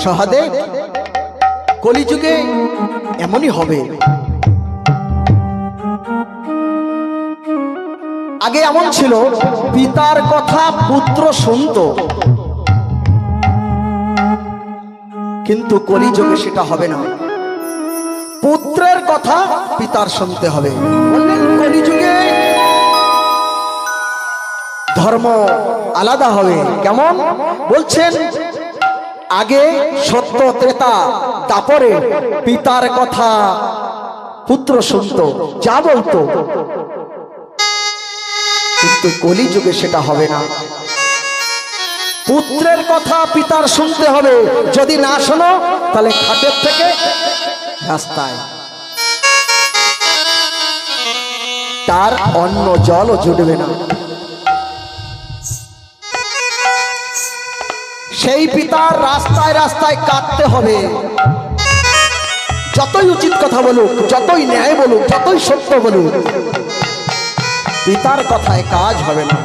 সহদেব, কলিযুগে এমনই হবে। আগে এমন ছিল, পিতার কথা পুত্র শুনত, কিন্তু কলিযুগে সেটা হবে না। পুত্রের কথা পিতার শুনতে হবে। কলিযুগে ধর্ম আলাদা হবে। কেমন বলছেন? আগে সত্য ত্রেতা তারপরে পিতার কথা পুত্র শুনত, যা বলতো। কিন্তু কলিযুগে সেটা হবে না। পুত্রের কথা পিতার শুনতে হবে, যদি না শোনো তাহলে খাটের থেকে রাস্তায়। তার অন্ন জলও জুটবে না। সেই পিতার রাস্তায় রাস্তায় কাটতে হবে। যতই উচিত কথা বলুক, যতই ন্যায় বলুক, যতই সত্য বলুক, পিতার কথায় কাজ হবে না।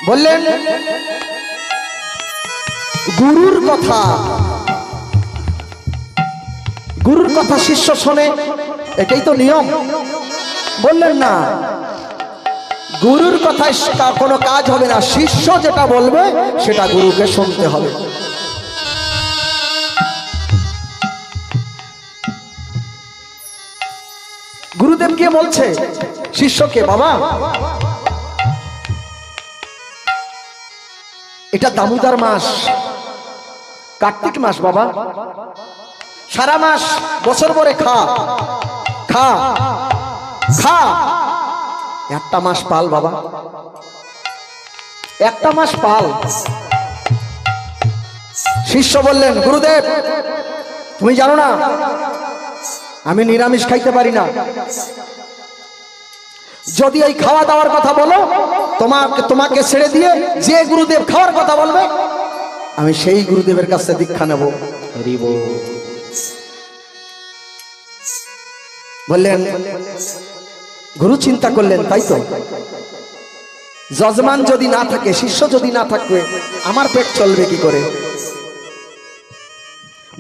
বললেন গুরুর কথা, গুরুর কথা শিষ্য শোনে, এটাই তো নিয়ম। বললেন না, গুরুর কথায় কোনো কাজ হবে না। শিষ্য যেটা বলবে সেটা গুরুকে শুনতে হবে। গুরুদেব কে বলছে শিষ্যকে, বাবা এটা দামোদর মাস, কার্তিক মাস, বাবা সারা মাস বছর ভরে খা খা খা, একটা মাস পাল বাবা, একটা মাস পাল। শিষ্য বললেন, গুরুদেব তুমি জানো না আমি নিরামিষ খাইতে পারি না। যদি এই খাওয়া দাওয়ার কথা বলো, তোমাকে ছেড়ে দিয়ে যে গুরুদেব খাওয়ার কথা বলবে আমি সেই গুরুদেবের কাছে দীক্ষা নেব। বললেন, গুরু চিন্তা করলেন, তাই তো, যজমান যদি না থাকে, শিষ্য যদি না থাকবে, আমার পেট চলবে কি করে?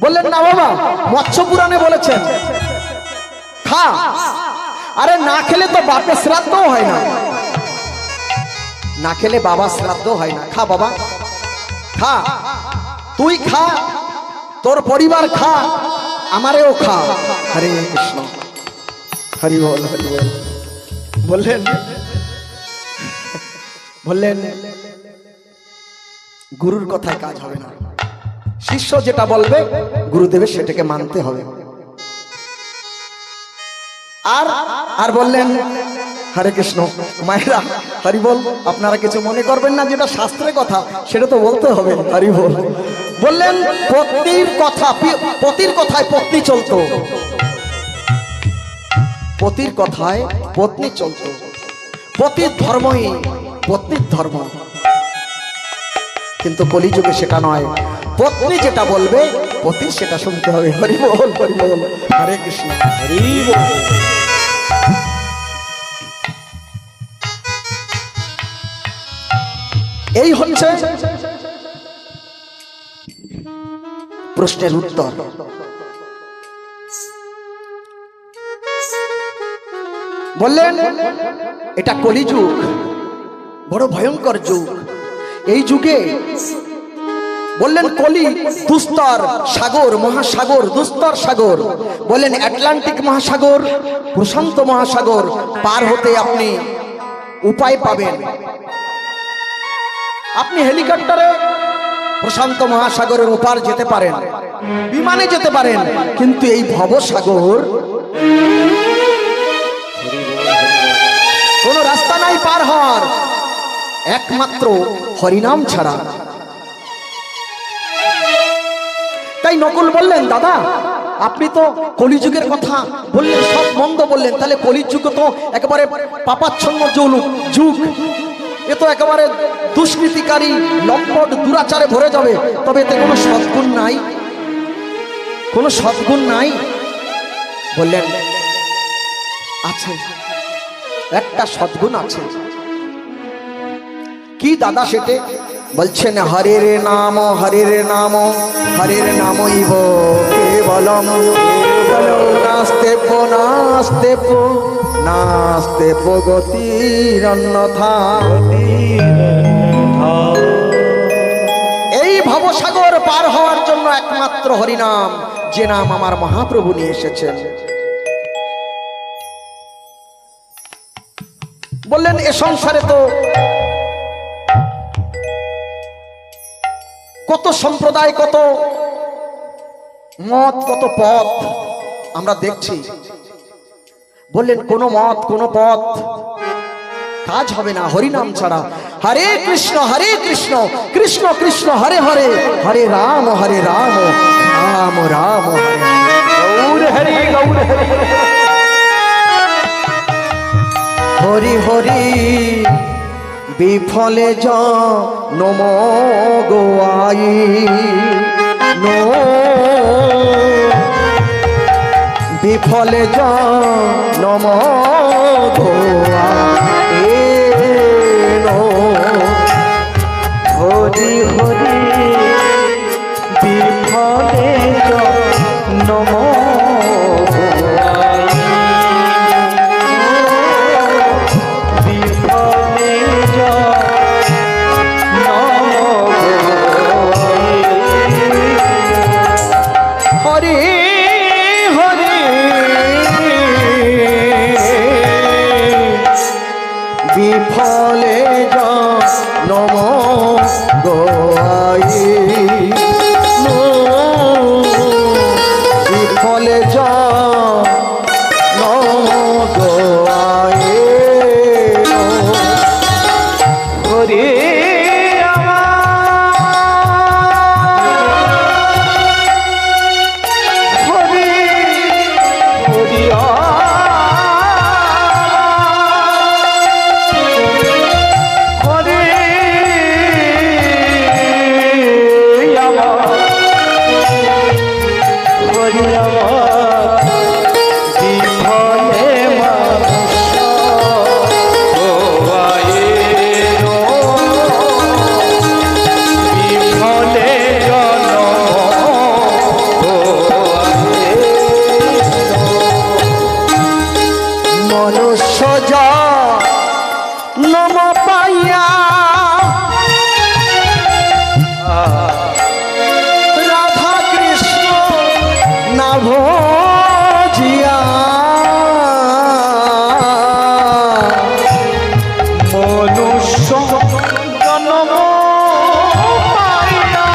বললেন, না বাবা, মৎস্য পুরাণে বলেছেন খা। আরে না খেলে তো বাপের শ্রাদ্ধও হয় না, না খেলে বাবা শ্রাদ্ধ হয় না। খা বাবা খা, তুই খা, তোর পরিবার খা, আমারেও খা। হরে কৃষ্ণ, হরি বল হরি বল। বললেন গুরুর কথায় কাজ হবে না। শিষ্য যেটা বলবে গুরুদেবের সেটাকে মানতে হবে। আর বললেন, হরে কৃষ্ণ, মায়েরা হরি বল, আপনারা কিছু মনে করবেন না, যেটা শাস্ত্রের কথা সেটা তো বলতে হবে। হরি বল। বললেন পত্নীর কথায় পত্নী চলতো, পতির কথায় পত্নী চলত। পতির ধর্মই পত্নীর ধর্ম, কিন্তু কলিযুগে সেটা নয়। পত্নী যেটা বলবে পতির সেটা শুনতে হবে। হরি বল হরি বল, হরে কৃষ্ণ হরি বল। এই হচ্ছে প্রশ্নের উত্তর। বললেন এটা কলিযুগ, বড় ভয়ঙ্কর যুগ। এই যুগে বললেন কলি দুস্তর সাগর, মহাসাগর, দুস্তর সাগর। বললেন আটলান্টিক মহাসাগর, প্রশান্ত মহাসাগর পার হতে আপনি উপায় পাবেন। আপনি হেলিকপ্টারে প্রশান্ত মহাসাগরের ওপার যেতে পারেন, বিমানে যেতে পারেন, কিন্তু এই ভবসাগর কোন রাস্তা নাই পার হওয়ার, একমাত্র হরিনাম ছাড়া। তাই নকুল বললেন, দাদা আপনি তো কলিযুগের কথা বললেন, সব মন্দ বললেন, তাহলে কলিযুগ তো একেবারে পাপাচ্ছন্ন যুগ, এ তো একেবারে দুষ্কৃতিকারী লম্পট দুরাচারে ভরে যাবে। তবে এতে কোনো সদ্গুণ নাই, কোনো সদ্গুণ নাই। বললেন আচ্ছা একটা সদ্গুণ আছে। কি দাদা সেটে? বলছেন হরের নাম হরের নাম হরের নামইব কেবলম নাস্তে পো নাস্তে পো নাস্তে পো গতির অন্যথা। এই ভবসাগর পার হওয়ার জন্য একমাত্র হরিনাম, যে নাম আমার মহাপ্রভু নিয়ে এসেছেন। বললেন এ সংসারে তো কত সম্প্রদায়, কত মত, কত পথ আমরা দেখছি। বললেন কোন মত কোন পথ কাজ হবে না হরিনাম ছাড়া। হরে কৃষ্ণ কৃষ্ণ কৃষ্ণ হরে হরে, হরে রাম রাম রাম গৌর হরি গৌর হরি হরি বিফলে নম গোয়াই নো বিফলে নম গোয়াই নো হরি হরি বিফলে নম বিফলে নম গোয়াই বিফলে নম গোয়াই হরি নম পাইয়া রাধা কৃষ্ণ না ভজিয়া মনুষ্য জন্ম পাইয়া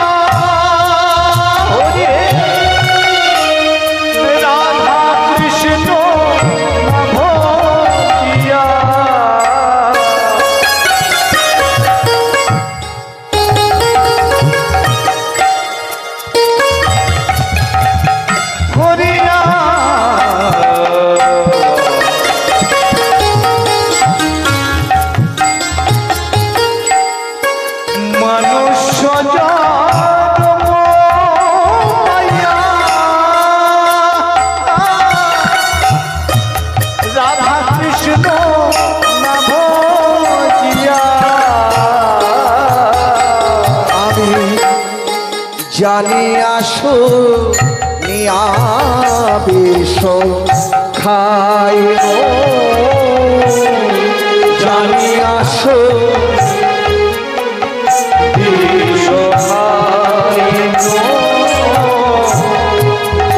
রাধা কৃষ্ণ না ভজিয়া জানি আসো নিয়া বিষ খাই জানি আসো বিষ খাই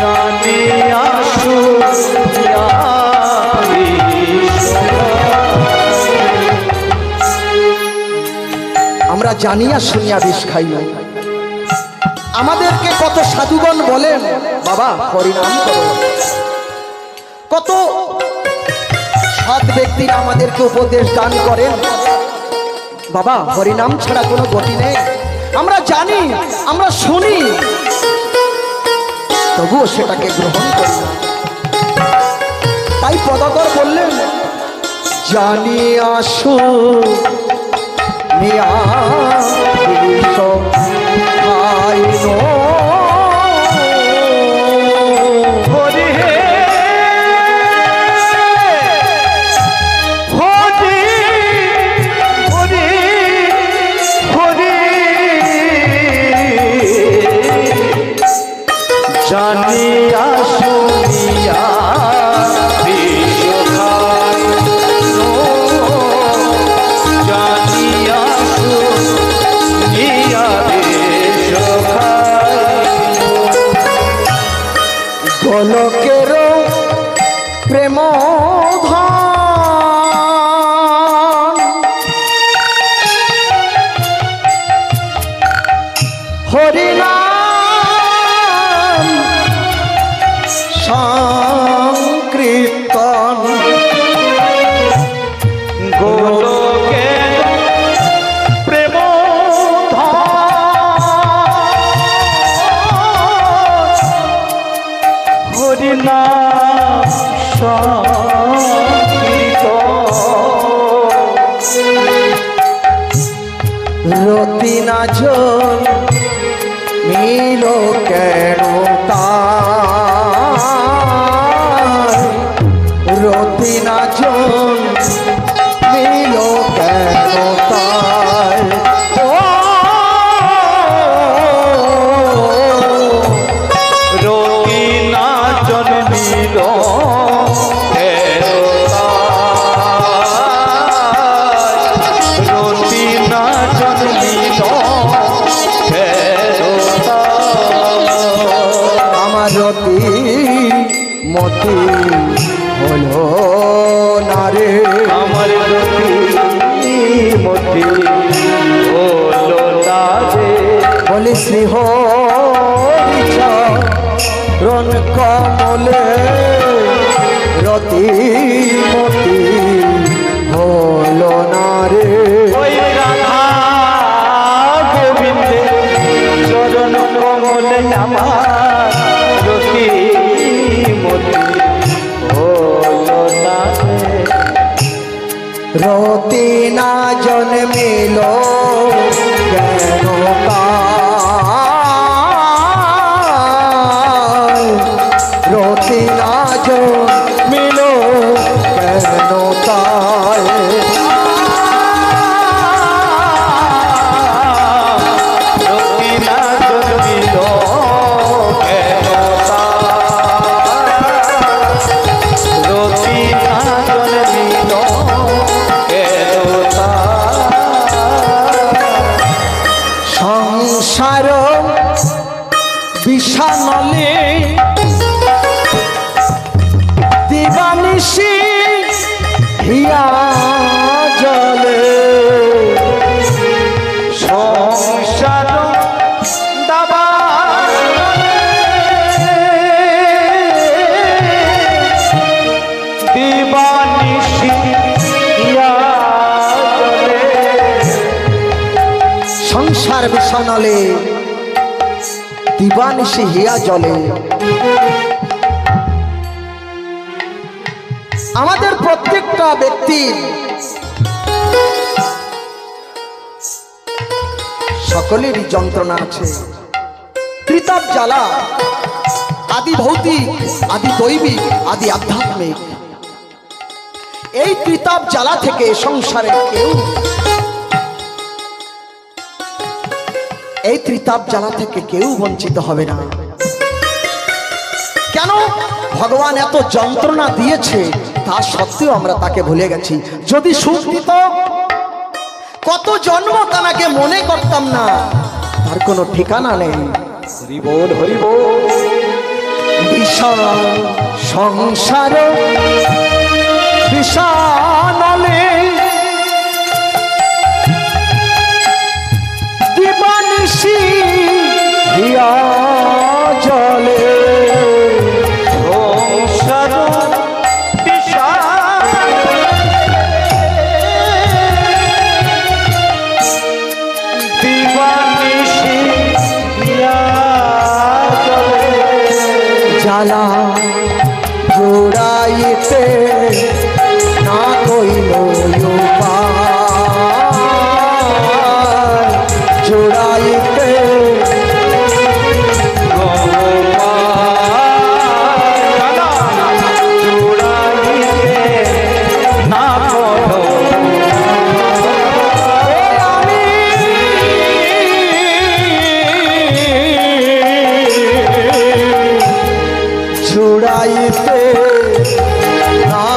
জানি আসো আমরা জানিয়া শুনিয়া বিষ খাই না। আমাদেরকে কত সাধুগণ বলেন বাবা হরিনাম করো, কত সৎ ব্যক্তিরা আমাদেরকে উপদেশ দান করেন বাবা হরিনাম ছাড়া কোনো গতি নেই। আমরা জানি আমরা শুনি তবুও সেটাকে গ্রহণ করি না। তাই পদাকর বললেন জানি আসো নিয়া হরি হে জন মিল কেন তাই রতি না জন মিল কেন তাই রতি না জন্মিল রতি না জন্মিল আমার রতি মতি হলো না রে আমার রতি মতি হলো না রে বলি শ্রী রণ কমলে রতি মতি হলো না রে ওই রাধা গোবিন্দে চরণ কমলে আমার রতি মতি হলো না রে রতি না জন্মিল কেন তাই রতি না জন্মিল কেন তাই রতি না জন্মিল কেন রতি না জন্মিল কেন সংসার বিষানলে দিবানিশি হিয়া জলে সংসার দাবা দিবানিশি ইয়া জলে সংসার বিষানলে দিবানিশি হিয়া জলে আমাদের প্রত্যেকটা ব্যক্তির সকলেরই যন্ত্রণা আছে ত্রিতাপ জ্বালা আদি ভৌতিক আদি দৈবিক আদি আধ্যাত্মিক এই ত্রিতাপ জ্বালা থেকে সংসারে কেউ এই ত্রিতাপ জ্বালা থেকে কেউ বঞ্চিত হবে না কেন ভগবান এত যন্ত্রণা দিয়েছে তা সত্ত্বেও আমরা তাকে ভুলে গেছি যদি সুখ দিত কত জন্ম তাকে মনে করতাম না তার কোনো ঠিকানা নেই হরি বল হরি বল বিশাল সংসার বিষানলে দিবানিশি হিয়া জলে সংসার দিবানিশি ইয়া জলে জ্বালা জোড়াইতে না কইল উপায় জোড়াইতে জোড়াইতে না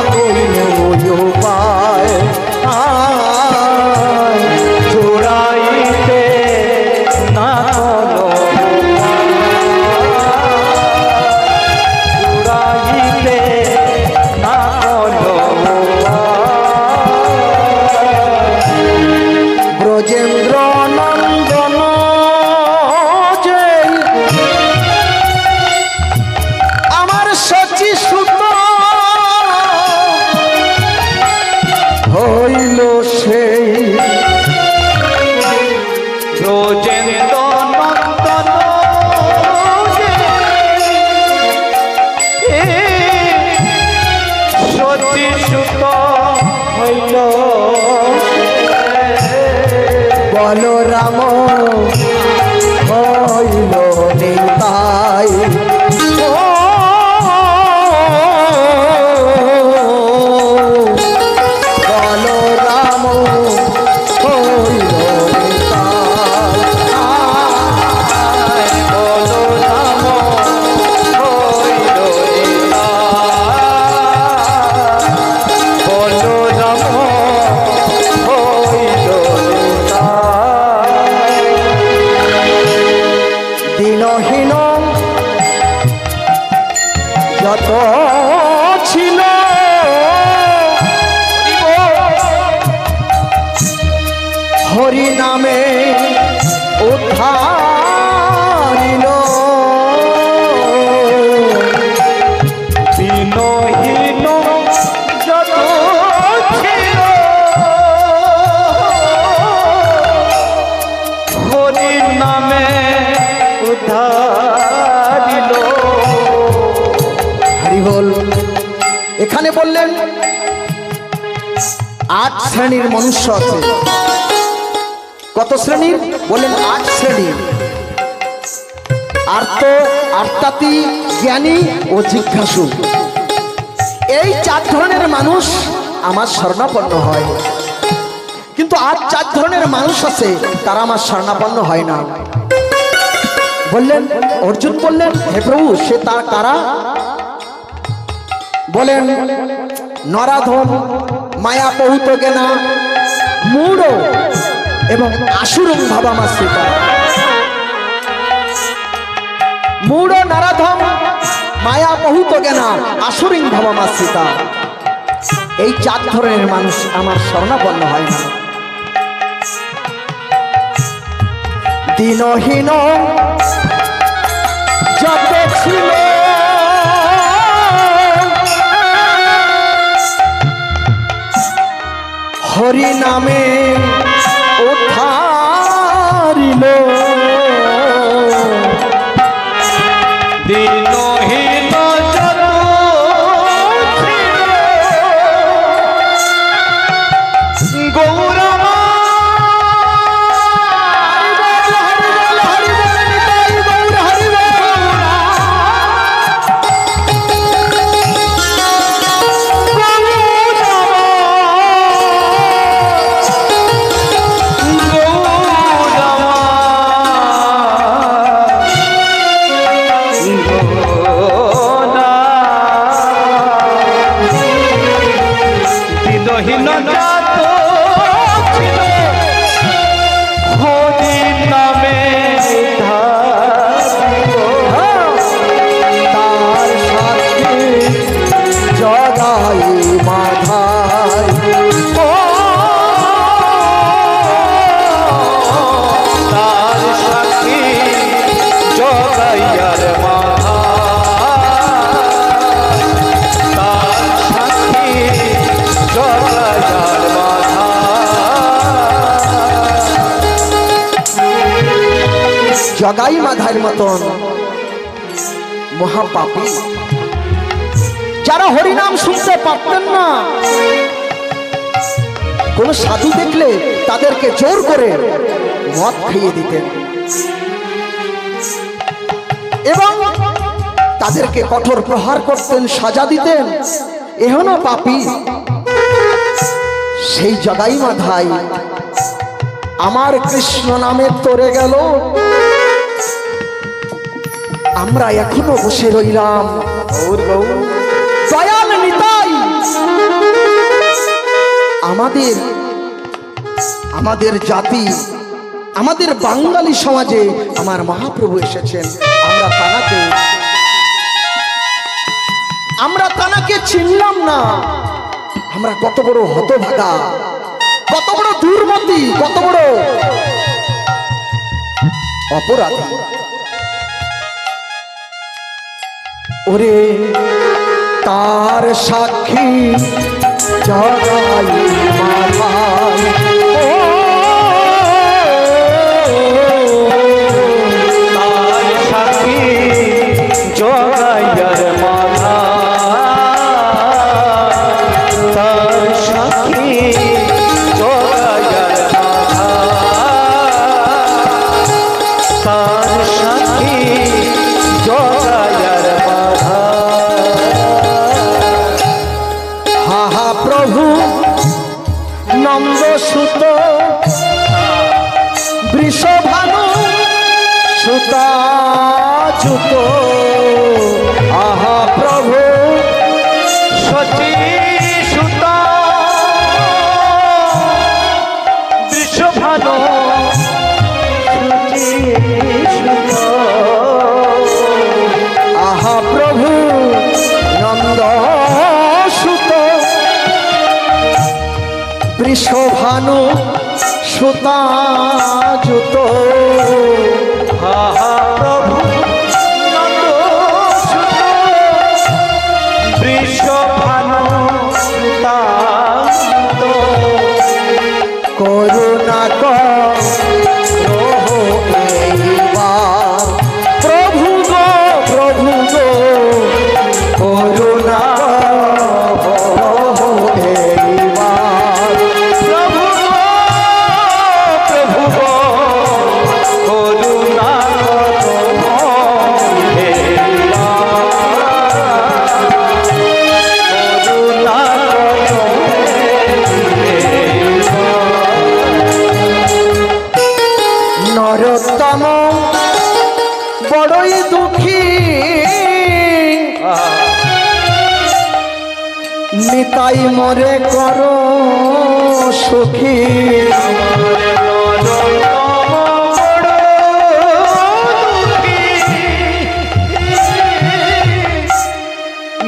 বলরাম হইল নিতাই বলরাম হইল দিনহীন যত ছিল হরি নামে উদ্ধারিল দিনহীন যত ছিল হরির নামে উদ্ধারিল। হরি বল। এখানে বললেন 8 শ্রেণীর মনুষ্য আছে। কত শ্রেণীর বললেন? 8 শ্রেণীর। আর্ত, আর্তাতি, জ্ঞানী ও জিজ্ঞাসু। এই 4 ধরনের মানুষ আমার শরণাপন্ন হয়, কিন্তু আর 4 ধরনের মানুষ আছে তারা আমার শরণাপন্ন হয় না। বললেন, অর্জুন বললেন, হে প্রভু সে তার কারা? বলেন, নরাধম, মায়া পহুত জ্ঞানা, মূঢ় এবং আসুরং ভাবামাশ্রিতা। মূঢ়, নরাধম, মায়া পহুত জ্ঞানা, আসুরিং ভাবামাশ্রিতা। এই 4 ধরনের মানুষ আমার শরণাপন্ন হয় না। দিনহীন যত ছিল হরি নামে উদ্ধারিল দিনহীন যত ছিল গৌরমা দিনহীন যত ছিল হরির নামে উদ্ধারিল। তার সাথে জগাই মাধাই তার সাথী জগাইয়ার মাথা, তার সাথী জগাইয়ার মাথা। জগাই মাধার মতন মহাপাপী যারা হরিনাম শুনতে পারতেন না, কোন সাধু দেখলে তাদেরকে জোর করে মদ খাইয়ে দিতেন এবং তাদেরকে কঠোর প্রহার করতেন, সাজা দিতেন। এহনো পাপী সেই জগাই মাধাই আমার কৃষ্ণ নামে তরে গেল, আমরা এখনো বসে রইলাম। দয়াল নিতাই আমাদের জাতি, আমাদের বাঙালি সমাজে আমার মহাপ্রভু এসেছেন। আমরা তানাকে চিনলাম না। আমরা কত বড় হতভাগা, কত বড় দুর্মতি, কত বড় অপরাধী। ওরে তার সাক্ষী জগাই মাধাই, তার সাক্ষী জগাইয়ার মাথা, তার সাক্ষী জগাইয়ার মাথা। নন্দ সুত বৃষভানু সুতা জুত আহা প্রভু শচী সুত বৃষভানু শচী সুত আহা প্রভু নন্দ সুত বৃষভানু সুতা জুত আহা প্রভু নন্দ সুত বৃষভানু সুতা সুত করুণা করো এইবার প্রভু গো করুণা করো এইবার প্রভু গো করুণা করো হে করুণা করো নরোত্তম বড়ই দুঃখী নিতাই মরে করো সুখী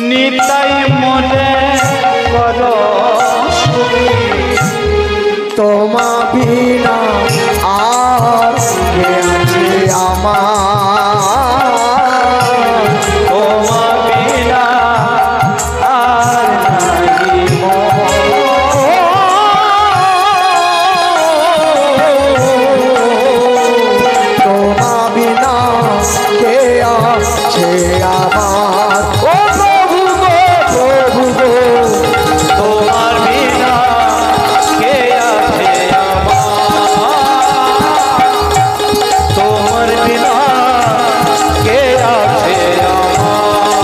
নিতাই মনে কর তোমা বিনা আর কে আছে আমার তোমা বিনা আর নাহি তোমা বিনা কে আছে আমার ও প্রভু গো তোমার বিনা কে আছে আমার তোমার বিনা কে আছে আমার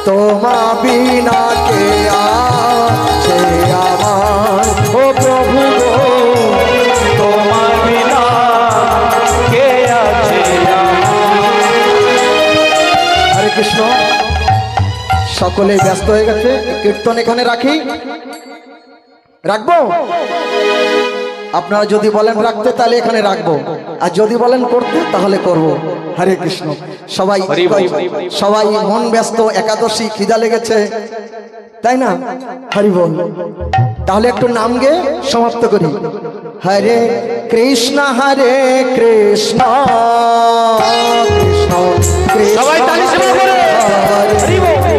তোমা বিনা কে আছে আমার ও প্রভু গো তোমার বিনা কে আছে হরে কৃষ্ণ সকলে ব্যস্ত হয়ে গেছে কীর্তন এখানে রাখি রাখবো আপনারা যদি বলেন রাখতে তাহলে এখানে রাখবো আর যদি বলেন করতে তাহলে করব হরে কৃষ্ণ সবাই হরি বল। সবাই মন ব্যস্ত একাদশী খিদা লেগেছে তাই না হরি বল তাহলে একটু নাম গেয়ে সমাপ্ত করি হরে কৃষ্ণ কৃষ্ণ কৃষ্ণ সবাই তালি শুরু করে। হরে হরি বল।